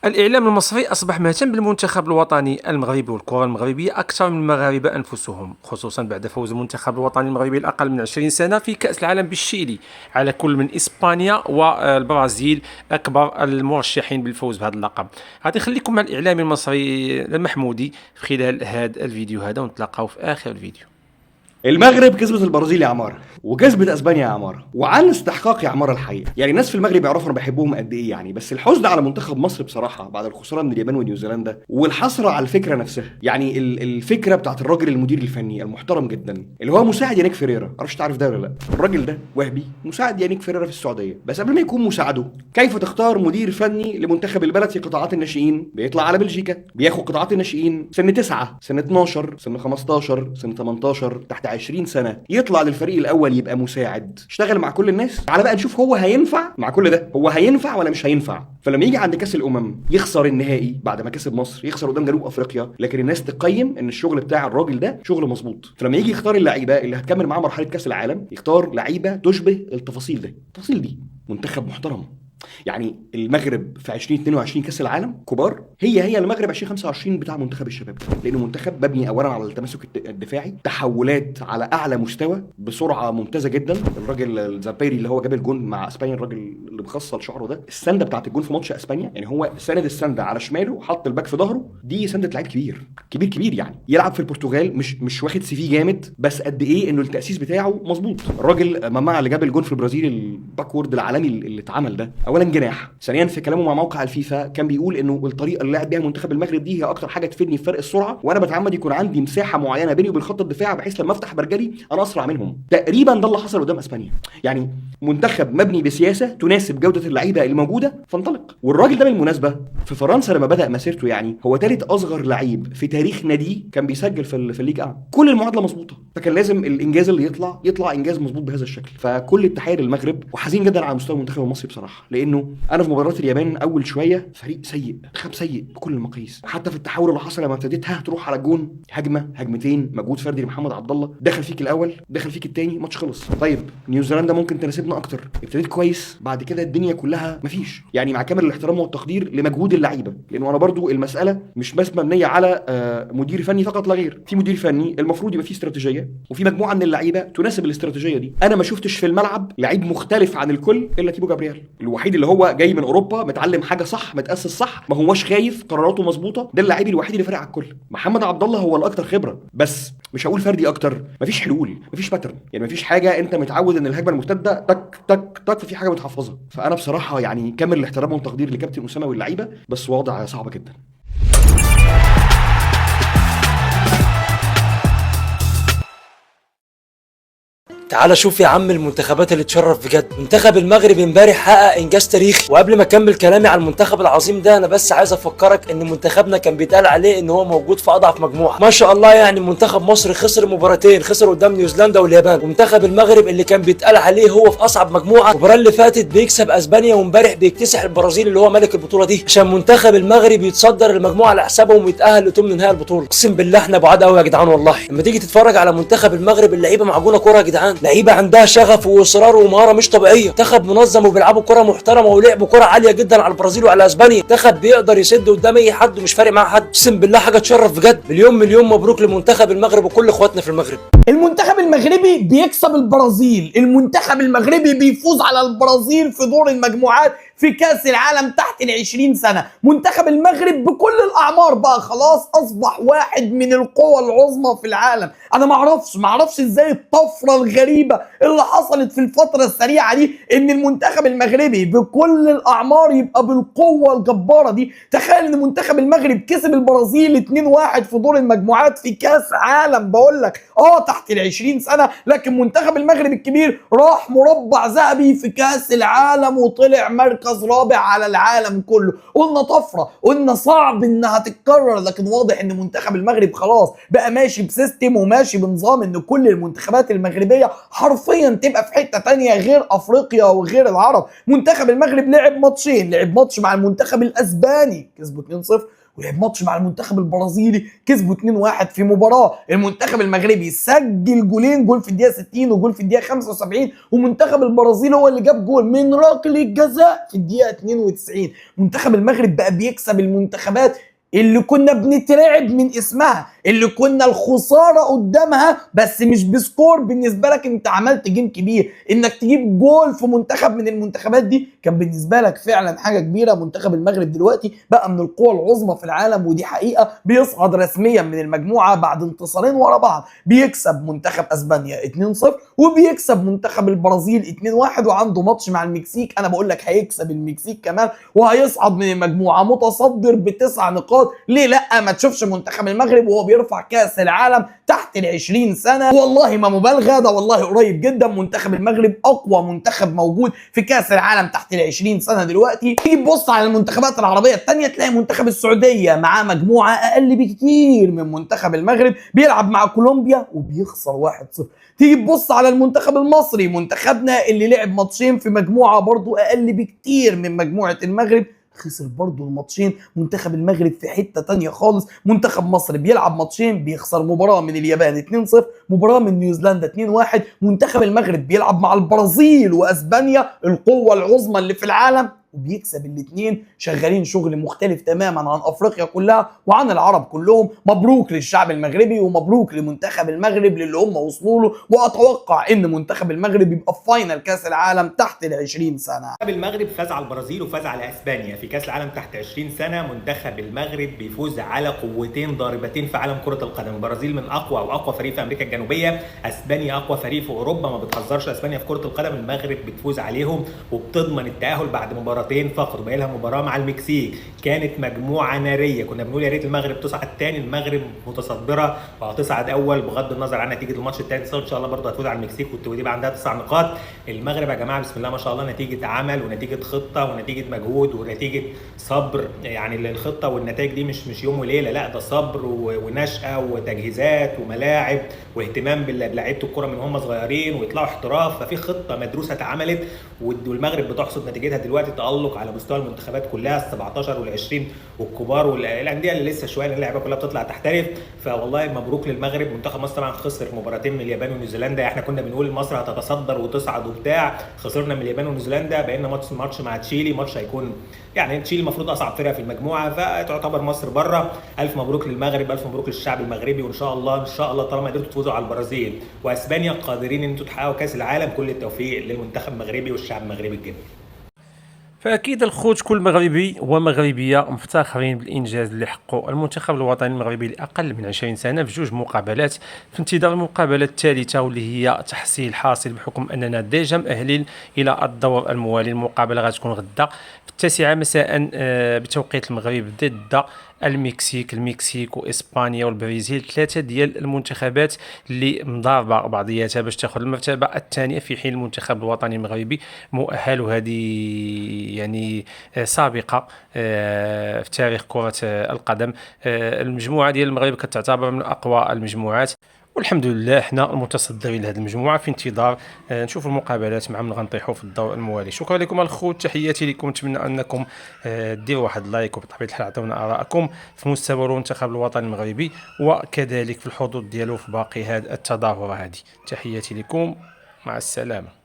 الإعلام المصري أصبح مهتم بالمنتخب الوطني المغربي والكرة المغربية أكثر من المغاربة أنفسهم، خصوصا بعد فوز المنتخب الوطني المغربي الأقل من 20 سنة في كأس العالم بالشيلي على كل من إسبانيا والبرازيل أكبر المرشحين بالفوز بهذا اللقب. غادي نخليكم مع الإعلامي المصري المحمودي في خلال هذا الفيديو هذا، ونتلاقاو في آخر الفيديو. المغرب كسبت البرازيل يا عمار، وكسبت اسبانيا يا عمار، وعن استحقاق يا عمار الحقيقه. يعني الناس في المغرب يعرفوا انا بحبهم قد ايه يعني، بس الحزن على منتخب مصر بصراحه بعد الخساره من اليابان ونيوزيلندا، والحسره على الفكره نفسها. يعني الفكره بتاعت الراجل المدير الفني المحترم جدا اللي هو مساعد يانيك فيريرا، معرفش تعرف ده ولا لا. الراجل ده وهبي مساعد يانيك فيريرا في السعوديه، بس قبل ما يكون مساعده كيف تختار مدير فني لمنتخب البلد في قطاعات الناشئين؟ بيطلع على بلجيكا، بياخد قطاعات الناشئين سن 9 سن 12 سن 15 سن 18 تحت 20 سنه، يطلع للفريق الاول يبقى مساعد، اشتغل مع كل الناس. تعالى بقى نشوف هو هينفع مع كل ده، هو هينفع ولا مش هينفع. فلما يجي عند كاس الامم يخسر النهائي بعد ما كسب مصر، يخسر قدام جنوب افريقيا، لكن الناس تقيم ان الشغل بتاع الراجل ده شغل مظبوط. فلما يجي يختار اللعيبه اللي هتكمل معاه مرحله كاس العالم، يختار لعيبه تشبه التفاصيل ده، التفاصيل دي. منتخب محترم. يعني المغرب في 2022 كاس العالم كبار، هي المغرب 2025 بتاع منتخب الشباب، لانه منتخب مبني اولا على التماسك الدفاعي، تحولات على اعلى مستوى بسرعه ممتازه جدا. الراجل الزبيري اللي هو جاب الجون مع اسبانيا، الراجل اللي مخصل شعره ده، السنده بتاعت الجون في ماتش اسبانيا، يعني هو سند السنده على شماله وحط الباك في ظهره، دي سنده لعيب كبير كبير كبير. يعني يلعب في البرتغال، مش واخد سي في جامد، بس قد ايه انه التاسيس بتاعه مظبوط. الراجل ماما اللي جاب الجون في البرازيل، الباكورد العالمي اللي اتعمل ده، اولا جناح. ثانيا في كلامه مع موقع الفيفا كان بيقول انه الطريقه اللي لعب بيها منتخب المغرب دي هي اكتر حاجه تفيدني في فرق السرعه، وانا بتعمد يكون عندي مساحه معينه بيني وبين خط الدفاع، بحيث لما افتح برجلي انا اسرع منهم. تقريبا ده اللي حصل قدام اسبانيا. يعني منتخب مبني بسياسه تناسب جوده اللعيبه الموجوده، فانطلق. والراجل ده بالمناسبه في فرنسا لما بدا مسيرته، يعني هو ثالث اصغر لعيب في تاريخ ناديه كان بيسجل في الليج ا. كل المعادله مظبوطه، فكان لازم الانجاز اللي يطلع انجاز مظبوط بهذا الشكل. فكل التحيه للمغرب، وحزين جدا على مستوى المنتخب المصري بصراحه، لانه انا في مباراه اليابان اول شويه فريق سيء، منتخب سيء بكل المقاييس. حتى في التحول اللي حصل لما ابتديت تروح على الجون، هجمه هجمتين، مجهود فردي لمحمد عبد الله، دخل فيك الاول دخل فيك الثاني، ماتش خلص. طيب نيوزيلندا ممكن تناسبنا اكتر، ابتديت كويس، بعد كده الدنيا كلها مفيش. يعني مع كامل الاحترام والتقدير لمجهود اللعيبه، لانه انا برضو المساله مش بس مبنيه على مدير فني فقط لا غير. في مدير فني المفروض يبقى فيه استراتيجيه، وفي مجموعه من اللعيبه تناسب الاستراتيجيه دي. انا ما شفتش في الملعب لعيب مختلف عن الكل الا تيبو جابرييل، الوحيد اللي هو جاي من اوروبا متعلم حاجه صح، متاسس صح، ما هوش خايف، قراراته مظبوطه. ده اللاعب الوحيد اللي فارق على الكل. محمد عبد الله هو الاكثر خبره، بس مش هقول فردي اكتر، مفيش حلول، مفيش باترن، يعني مفيش حاجه انت متعود ان الهجمه المرتده تك تك تك، ففي حاجه متحفظه. فانا بصراحه يعني كامل الاحترام والتقدير لكابتن اسامه واللعيبه، بس وضع صعب جدا. تعال شوف يا عم المنتخبات اللي تشرف بجد. منتخب المغرب امبارح حقق انجاز تاريخي. وقبل ما اكمل كلامي على المنتخب العظيم ده، انا بس عايز افكرك ان منتخبنا كان بيتقال عليه ان هو موجود في اضعف مجموعه. ما شاء الله، يعني منتخب مصر خسر مباراتين، خسر قدام نيوزيلندا واليابان. ومنتخب المغرب اللي كان بيتقال عليه هو في اصعب مجموعه، المباراه اللي فاتت بيكسب اسبانيا، وامبارح بيكتسح البرازيل اللي هو ملك البطوله دي، عشان منتخب المغرب يتصدر المجموعه على حسابهم ويتاهل لثمن نهائي البطوله. اقسم بالله احنا بعاد قوي يا جدعان والله. لما تيجي تتفرج على منتخب المغرب، اللعيبه معجونه كوره يا جدعان، لعيبه عندها شغف واصرار ومهاره مش طبيعيه. منتخب منظم وبيلعبوا كره محترمه ولعبوا كره عاليه جدا على البرازيل وعلى اسبانيا. منتخب بيقدر يسد قدام اي حد ومش فارق معاه حد. اقسم بالله حاجه تشرف بجد. مليون مبروك لمنتخب المغرب وكل اخواتنا في المغرب. المنتخب المغربي بيكسب البرازيل، المنتخب المغربي بيفوز على البرازيل في دور المجموعات في كاس العالم تحت ال20 سنة. منتخب المغرب بكل الأعمار بقى خلاص أصبح واحد من القوى العظمى في العالم. أنا معرفش إزاي الطفرة الغريبة اللي حصلت في الفترة السريعة دي إن المنتخب المغربي بكل الأعمار يبقى بالقوة الجبارة دي. تخيل إن منتخب المغرب كسب البرازيل 2-1 في دور المجموعات في كاس عالم، بقول لك تحت ال20 سنة، لكن منتخب المغرب الكبير راح مربع ذهبي في كاس العالم وطلع مركز رابع على العالم كله. قلنا طفرة، قلنا صعب انها تتكرر، لكن واضح ان منتخب المغرب خلاص بقى ماشي بسيستم وماشي بنظام ان كل المنتخبات المغربية حرفيا تبقى في حتة تانية غير افريقيا وغير العرب. منتخب المغرب لعب ماتشين، لعب ماتش مع المنتخب الاسباني كسبوا 2-0، ولعب ماتش مع المنتخب البرازيلي كسبوا 2-1 في مباراه المنتخب المغربي سجل جولين، جول في الدقيقه 60 وجول في الدقيقه 75، ومنتخب البرازيل هو اللي جاب جول من ركله جزاء في الدقيقه 92. منتخب المغرب بقى بيكسب المنتخبات اللي كنا بنترعب من اسمها، اللي كنا الخساره قدامها بس مش بسكور بالنسبه لك انت عملت جيم كبير، انك تجيب جول في منتخب من المنتخبات دي كان بالنسبه لك فعلا حاجه كبيره. منتخب المغرب دلوقتي بقى من القوى العظمى في العالم، ودي حقيقه. بيصعد رسميا من المجموعه بعد انتصارين ورا بعض، بيكسب منتخب اسبانيا 2-0 وبيكسب منتخب البرازيل 2-1، وعنده ماتش مع المكسيك. انا بقول لك هيكسب المكسيك كمان وهيصعد من المجموعه متصدر ب9 نقاط. ليه لا ما تشوفش منتخب المغرب وهو بيرفع كاس العالم تحت ال20 سنه؟ والله ما مبالغه، ده والله قريب جدا. منتخب المغرب اقوى منتخب موجود في كاس العالم تحت ال20 سنه دلوقتي. تيجي تبص على المنتخبات العربيه الثانيه تلاقي منتخب السعوديه معاه مجموعه اقل بكتير من منتخب المغرب، بيلعب مع كولومبيا وبيخسر 1-0. تيجي تبص على المنتخب المصري، منتخبنا اللي لعب ماتشين في مجموعه برضو اقل بكتير من مجموعه المغرب، خسر برضو الماتشين. منتخب المغرب في حتة تانية خالص. منتخب مصر بيلعب ماتشين بيخسر مباراة من اليابان 2-0، مباراة من نيوزيلندا 2-1. منتخب المغرب بيلعب مع البرازيل واسبانيا القوة العظمى اللي في العالم وبيكسب الاثنين. شغالين شغل مختلف تماما عن افريقيا كلها وعن العرب كلهم. مبروك للشعب المغربي ومبروك لمنتخب المغرب للي هم وصلوا له، واتوقع ان منتخب المغرب يبقى في فاينل كاس العالم تحت ال20 سنه. منتخب المغرب فاز على البرازيل وفاز على اسبانيا في كاس العالم تحت 20 سنه. منتخب المغرب بيفوز على قوتين ضاربتين في عالم كره القدم، البرازيل من اقوى فريق في امريكا الجنوبيه، اسبانيا اقوى فريق في اوروبا، ما بتهزرش اسبانيا في كره القدم. المغرب بتفوز عليهم وبتضمن التاهل بعد مباراتين فقط، وبقى لها مباراه مع المكسيك. كانت مجموعه ناريه، كنا بنقول يا ريت المغرب تصعد تاني. المغرب متصدره وهتصعد اول بغض النظر عن نتيجه الماتش الثاني، ان شاء الله برضه هتفوز على المكسيك وتبقى عندها 9 نقاط. المغرب يا جماعه بسم الله ما شاء الله نتيجه عمل ونتيجه خطه ونتيجه مجهود ونتيجه صبر. يعني الخطه والنتائج دي مش يوم وليله، لا ده صبر ونشأه وتجهيزات وملاعب واهتمام بلاعيبه الكره من هم صغيرين ويطلعوا احتراف. ففي خطه مدروسه اتعملت والمغرب بتحصد نتيجتها دلوقتي، تألق على مستوى المنتخبات كلها ال17 وال20 والكبار والانديه اللي لسه شويه اللعيبه كلها بتطلع تحترف. فوالله مبروك للمغرب. منتخب مصر طبعا خسر مباراتين من اليابان ونيوزيلندا. احنا كنا بنقول مصر هتتصدر وتصعد وبتاع، خسرنا من اليابان ونيوزيلندا، بقينا ماتش مع تشيلي. ماتش هيكون يعني تشيلي المفروض اصعب فرقه في المجموعه، فتعتبر مصر بره. الف مبروك للمغرب، الف مبروك للشعب المغربي، وان شاء الله طالما قدرتوا تفوزوا على البرازيل واسبانيا قادرين ان انتوا تحققوا كاس العالم. كل التوفيق للمنتخب المغربي والشعب المغربي الجميل. فأكيد الخوت كل مغربي ومغربية مفتخرين بالإنجاز اللي حققه المنتخب الوطني المغربي لأقل من 20 سنة في 2 مقابلات، في انتظار المقابلة الثالثة واللي هي تحصيل حاصل بحكم أننا ديجا مؤهلين إلى الدور الموالي. المقابلة غتكون غدا في 9 مساء بتوقيت المغرب ضد المكسيك وإسبانيا والبرازيل، 3 ديال المنتخبات اللي مضاربة بعضياتها باش تاخذ المرتبة الثانية، في حين المنتخب الوطني المغربي مؤهل، وهذه يعني سابقة في تاريخ كرة القدم. المجموعة ديال المغرب كتعتبر من أقوى المجموعات، والحمد لله احنا المتصدرين لهذه المجموعه في انتظار نشوف المقابلات مع من غنطيحوا في الدور الموالي. شكرا لكم الخوت، تحياتي لكم، نتمنى انكم ديروا واحد لايك وبطبيعه الحال عطونا ارائكم في مستوى المنتخب الوطني المغربي وكذلك في الحظوظ ديالو في باقي هذه التظاهره هذه. تحياتي لكم، مع السلامه.